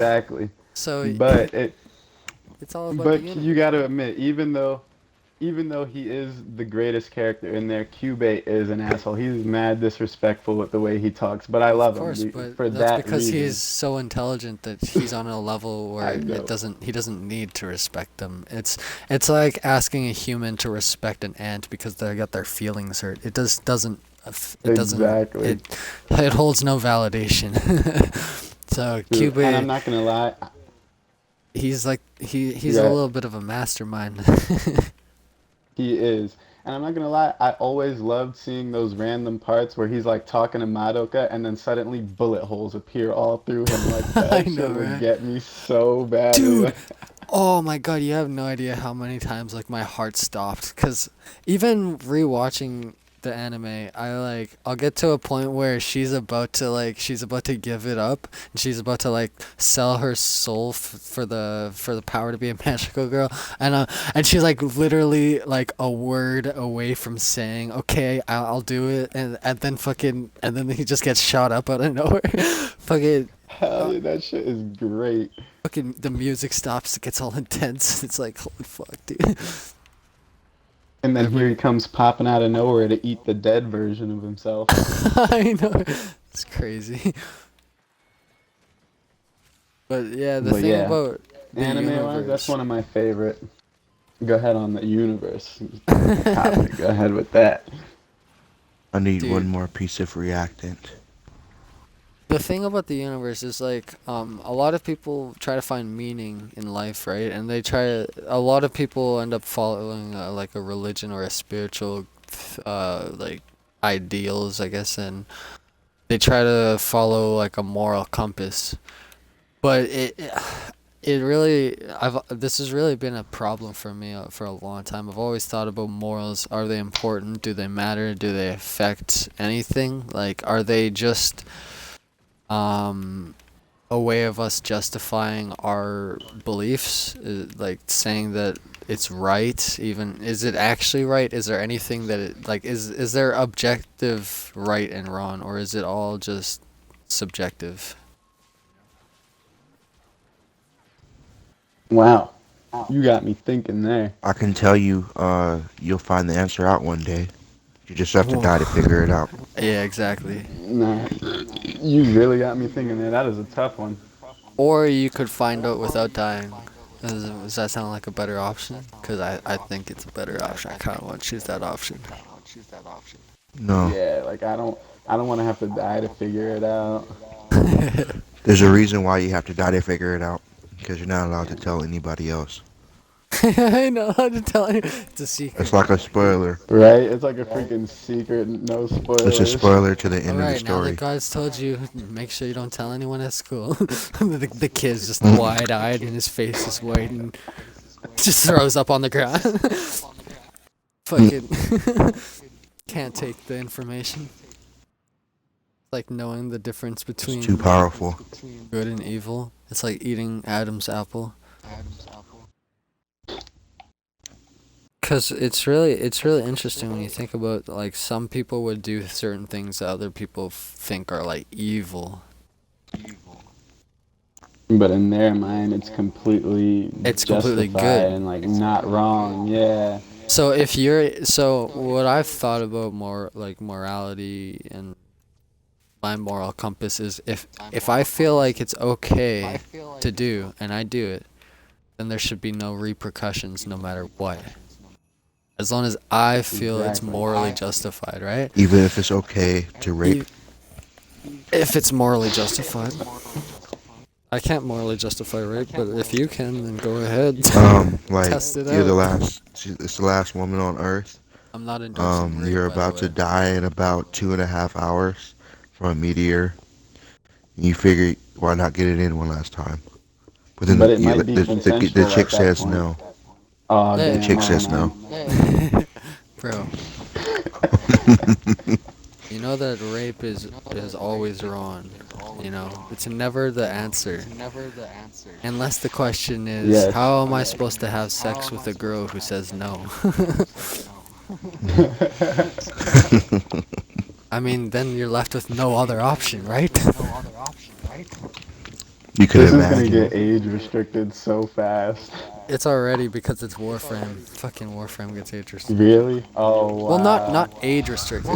exactly. So But it, it's all about the but you universe. got to admit, even though he is the greatest character in there, Cubase is an asshole. He's mad disrespectful with the way he talks, but I Of love him course, but for that's that because he's reason. so intelligent that he's on a level I where it know. doesn't he doesn't need to respect them. It's like asking a human to respect an ant because they got their feelings hurt. It doesn't it doesn't Exactly. it holds no validation. So Dude, and I'm Cube, not gonna lie. he's like he's a Yeah, little bit of a mastermind. he is. And I'm not gonna lie, I always loved seeing those random parts where he's like talking to Madoka and then suddenly bullet holes appear all through him. Like I that know, shit would right? get me so badly. Dude, oh my god, you have no idea how many times like my heart stopped cuz even rewatching the anime, I'll get to a point where she's about to give it up and she's about to like sell her soul for the power to be a magical girl and she's like literally like a word away from saying, "Okay, I'll do it." And then he just gets shot up out of nowhere. fucking Hell yeah, that shit is great. Fucking the music stops, it gets all intense. It's like holy fuck, dude. And then here Everybody, he comes popping out of nowhere to eat the dead version of himself. I know, it's crazy. But yeah, the But thing yeah, about the anime wise, that's universe. one of my favorite. Go ahead on the universe topic. Go ahead with that. I need one Dude, more piece of reactant. the thing about the universe is like a lot of people try to find meaning in life, right? And a lot of people end up following like a religion or a spiritual like ideals, I guess, and they try to follow like a moral compass. But it really I've this has really been a problem for me for a long time. I've always thought about morals. Are they important? Do they matter? Do they affect anything? Like are they just um a way of us justifying our beliefs, like saying that it's right? Even is it actually right? Is there anything that it like is there objective right and wrong, or is it all just subjective? Wow, you got me thinking there. I can tell you, you'll find the answer out one day. You just have to die to figure it out. Yeah, exactly. Nah, you really got me thinking there. That is a tough one. Or you could find out without dying. Does that sound like a better option? Because I think it's a better option. I kind of want to choose that option. No, Yeah, like I don't want to have to die to figure it out. there's a reason why you have to die to figure it out. Because you're not allowed to tell anybody else. I know how to tell you. It's a It's secret. like a spoiler. Right? It's like a freaking secret, no It's a spoilers. spoiler to the end of the Alright, now that story. God's told you, make sure you don't tell anyone at school. The kid's just wide eyed and his face is white and just throws up on the ground. Fucking can't take the information. Like knowing the difference It's too between powerful. good and evil. It's like eating Adam's apple. Cause it's really interesting when you think about like some people would do certain things that other people think are like evil. But in their mind, it's completely It's completely justified good. and like not wrong. Yeah. So what I've thought about more like morality and my moral compass is if I feel like it's okay to do and I do it, then there should be no repercussions no matter what. As long as I feel it's Exactly. morally justified, right? Even if it's okay to rape. E- If it's morally justified. I can't morally justify rape, but if you can, then go ahead. Like, Test it you're the out. last, it's the last woman on Earth. I'm not endorsing rape, You're by the about to way. die in about 2.5 hours from a meteor. You figure, why not get it in one last time? But then But it might be the consensual chick at that says point. no. Oh The Hey, damn! chick Oh says no. man. bro, you know that rape is always wrong. You know, it's never the answer. Unless the question is, Yes. how am I supposed to have sex with a girl who says no? I mean, then you're left with no other option, right? You could This is gonna imagine. get age restricted so fast. It's already because it's Warframe. Fucking Warframe gets age restricted. Really? Oh Well, not wow. age restricted.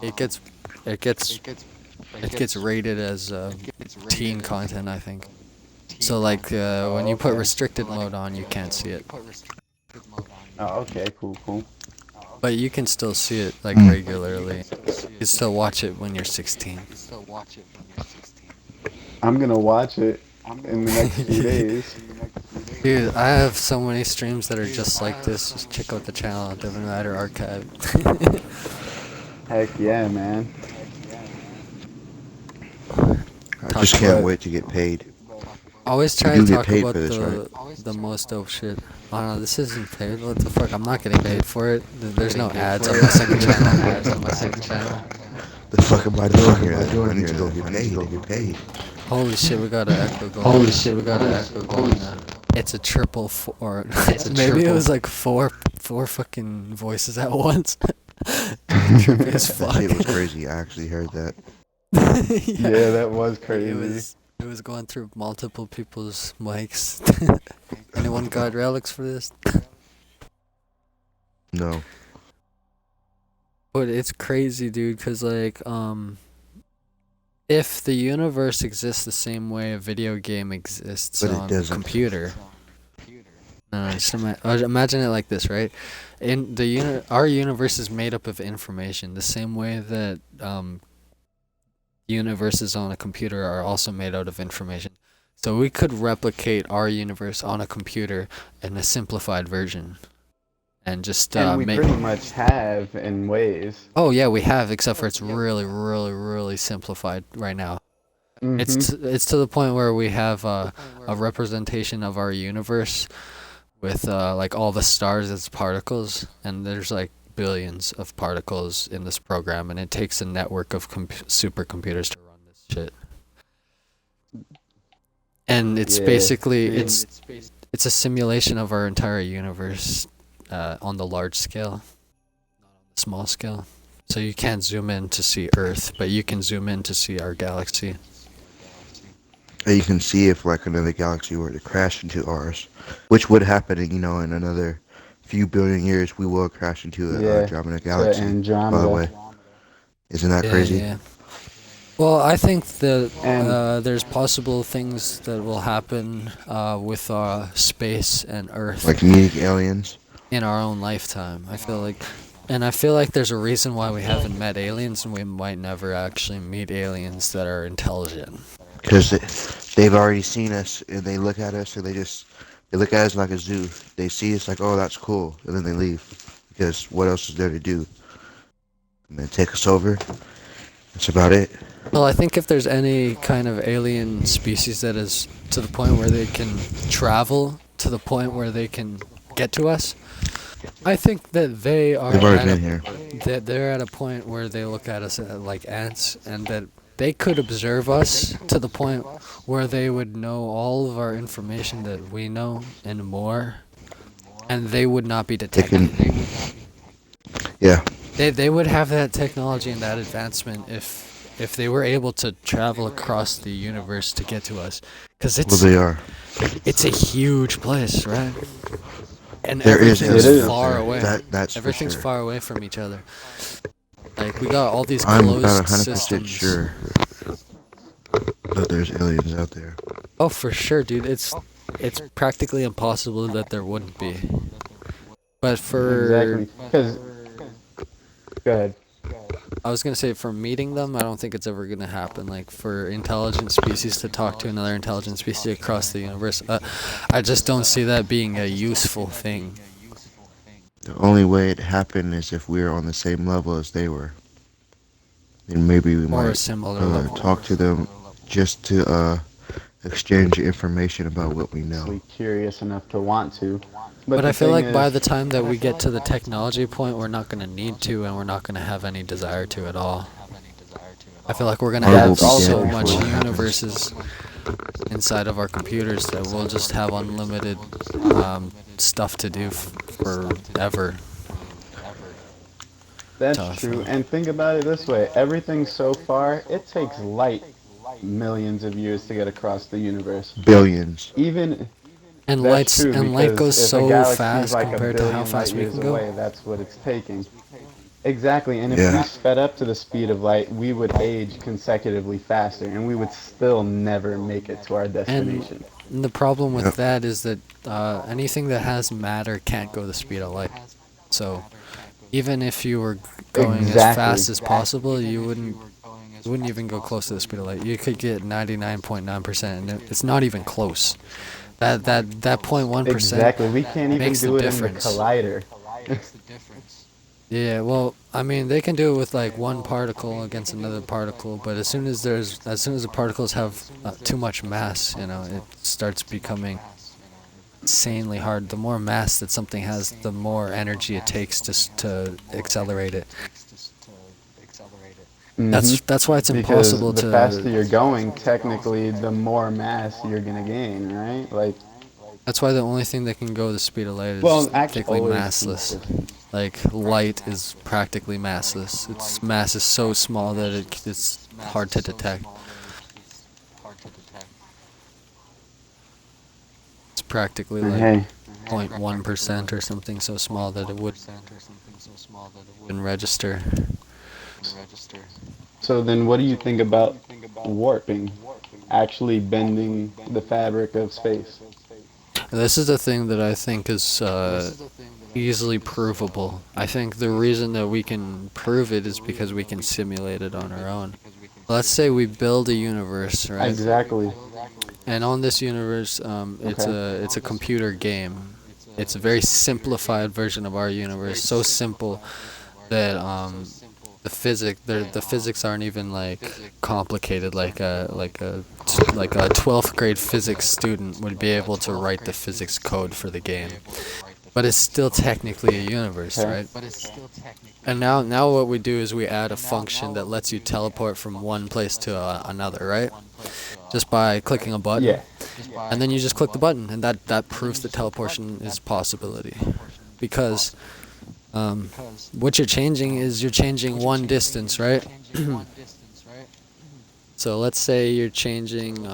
It gets it gets it gets rated as teen content, I think. So like when Oh you put okay. restricted mode on, you can't see it, Oh okay. Cool. Cool. but you can still see it like Mm. regularly. You can still watch it when you're 16. I'm gonna watch it in the next few days. Dude, I have so many streams that are just like this. Just check out the channel, Devin Rider Archive. Heck yeah, man. I Talk just can't about. But wait to get paid. Always You try to do get talk paid about for this, right? the most dope shit. I don't know. This isn't paid. What the fuck? I'm not getting paid for it. There's no ads on my second channel. The fuck am I doing here then? I need to go get paid and get paid. Holy shit, we got an echo going now. It's a triple four. Maybe it was like four fucking voices at once. Trippy as That fuck. shit was crazy. I actually heard that. Yeah. yeah, that was It crazy. was going through multiple people's mics. Anyone got relics for this? No. But it's crazy, dude, because like if the universe exists the same way a video game exists But it on a doesn't. computer. No, just imagine it like this, right? In the our universe is made up of information, the same way that universes on a computer are also made out of information. So we could replicate our universe on a computer in a simplified version, and just And we make. pretty much have in ways. Oh yeah, we have, except for it's really, really, really simplified right now. Mm-hmm. It's to the point where we have a representation of our universe with like all the stars as particles, and there's like billions of particles in this program, and it takes a network of supercomputers to run this shit. And it's Yeah. basically See? it's a simulation of our entire universe on the large scale, not on the small scale. So you can't zoom in to see Earth, but you can zoom in to see our galaxy. And you can see if like another galaxy were to crash into ours, which would happen, in another few billion years. We will crash into a Yeah. Andromeda To galaxy. By the Andromeda. way, isn't that Yeah, crazy? yeah. Well, I think that And there's possible things that will happen with space and Earth Like meeting aliens. in our own lifetime. I feel like there's a reason why we haven't met aliens, and we might never actually meet aliens that are intelligent. Because they've already seen us, and they look at us, and they look at us like a zoo. They see us like, oh, that's cool, and then they leave. Because what else is there to do? And then take us over. That's about it. Well, I think if there's any kind of alien species that is to the point where they can travel to the point where they can get to us, I think that they are They've already been here. that they're at a point where they look at us like ants, and that they could observe us to the point where they would know all of our information that we know and more, and they would not be They detected. can. Yeah. They would have that technology and that advancement if they were able to travel across the universe to get to us, because Well, they are. it's a huge place, right? And There is everything's aliens out far there. away. That's Everything's for sure. far away from each other. Like we got all these I'm closed about 100% systems. sure that there's aliens out there. Oh, for sure, dude. It's practically impossible that there wouldn't be. But exactly. Because go ahead. I was gonna say for meeting them, I don't think it's ever gonna happen. Like for intelligent species to talk to another intelligent species across the universe, I just don't see that being a useful thing. The only way it happened is if we were on the same level as they were. Then maybe we Or a might similar level. talk to them just to exchange information about what we know. Actually curious enough to want to. But the I feel thing like by is, the time that we get to the technology point, we're not gonna need to, and we're not gonna have any desire to at all. I feel like we're gonna Or have we'll be dead so before much it happens. universes inside of our computers that we'll just have unlimited stuff to do forever. that's Tough. true. And think about it this way: everything so far, it takes light millions of years to get across the universe. Billions. Even And that's true light because goes if a so galaxy is fast like a compared to how billion light fast we years can go. away, that's what it's taking. Exactly, and if we Yeah. sped up to the speed of light, we would age consecutively faster, and we would still never make it to our And destination. the problem with Yep. that is that anything that has matter can't go the speed of light. So even if you were going as Exactly. fast as possible, you wouldn't even go close to the speed of light. You could get 99.9%, and it's not even close. That 0.1% Exactly. We can't even makes the do it in the difference. collider. Yeah, well, I mean, they can do it with like one particle against another particle, but as soon as the particles have too much mass, it starts becoming insanely hard. The more mass that something has, the more energy it takes to accelerate it. Hmm. That's why it's Because impossible the to. faster you're going, technically, the more mass you're gonna gain, right? Like, That's why the only thing that can go the speed of light is well, actually, practically always massless. consistent. Like light is practically massless. Its mass is so small that it's hard to detect. It's practically And like hey, 0.1% or something so small that it wouldn't even register. so then what do you think about warping? Actually bending the fabric of space? This is a thing that I think is easily provable. I think the reason that we can prove it is because we can simulate it on our own. Let's say we build a universe, right? Exactly. And on this universe, Okay. it's a computer game. It's a very simplified version of our universe. So simple that the physics aren't even like complicated. Like a 12th grade physics student would be able to write the physics code for the game. But it's still technically a universe, Okay. right? And now what we do is we add a function that lets you teleport from one place to another, right? Just by clicking a button. Yeah. And then you just click the button, and that proves that teleportation is a possibility. Because what you're changing is you're changing one distance, right? So let's say you're changing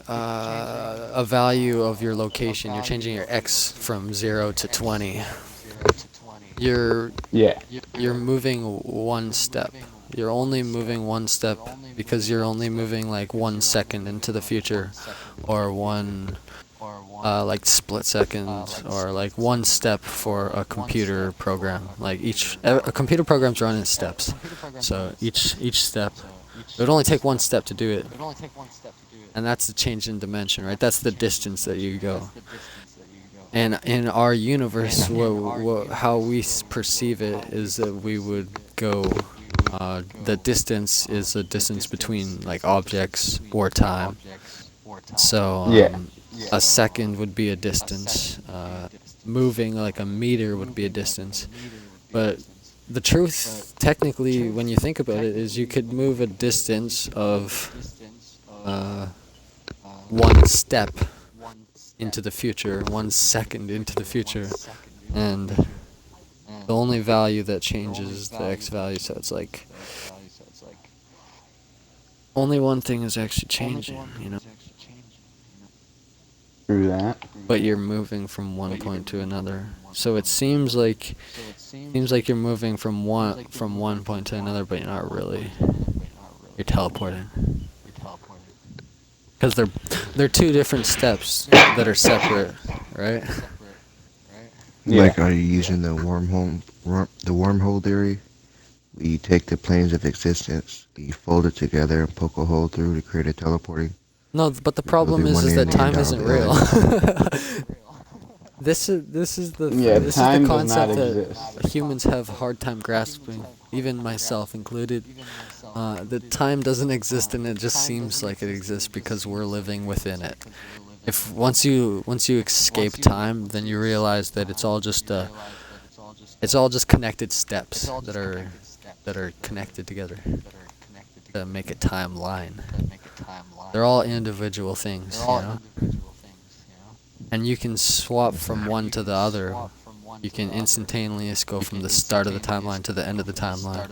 a value of your location. You're changing your x from 0 to 20. You're Yeah. you're moving one step. You're only moving one step because you're only moving like 1 second into the future, or one like split second, or like one step for a computer program. Like a computer program's run in steps, so each step, it would only take one step to do it, and that's the change in dimension, right? That's the distance that you go. And in our universe, how we perceive it is that we would go. The distance is a distance between like objects or time. So Yeah. a second would be a distance. Moving like a meter would be a distance. But the truth, technically, when you think about it, is you could move a distance of 1 step into the future, 1 second into the future, and the only value that changes is the x value. So it's like only one thing is actually changing. Through that. But you're moving from one point to another. So it seems like you're moving from one point to another, but you're not really. You're teleporting. Because they're two different steps that are separate, right? Yeah. Like, are you using the wormhole theory? You take the planes of existence, you fold it together and poke a hole through to create a teleporting. No, but the You go problem through one is that end and time down isn't the real. other. Yeah, This is the time does not concept exist. that humans have a hard time grasping, even myself included. That time doesn't exist, and it just seems like it exists because we're living within it. If once you escape time, then you realize that it's all just connected steps that are connected together to make a timeline. They're all individual things. And you can swap from one to the other. You can instantaneously go from the start of the timeline to the end of the timeline.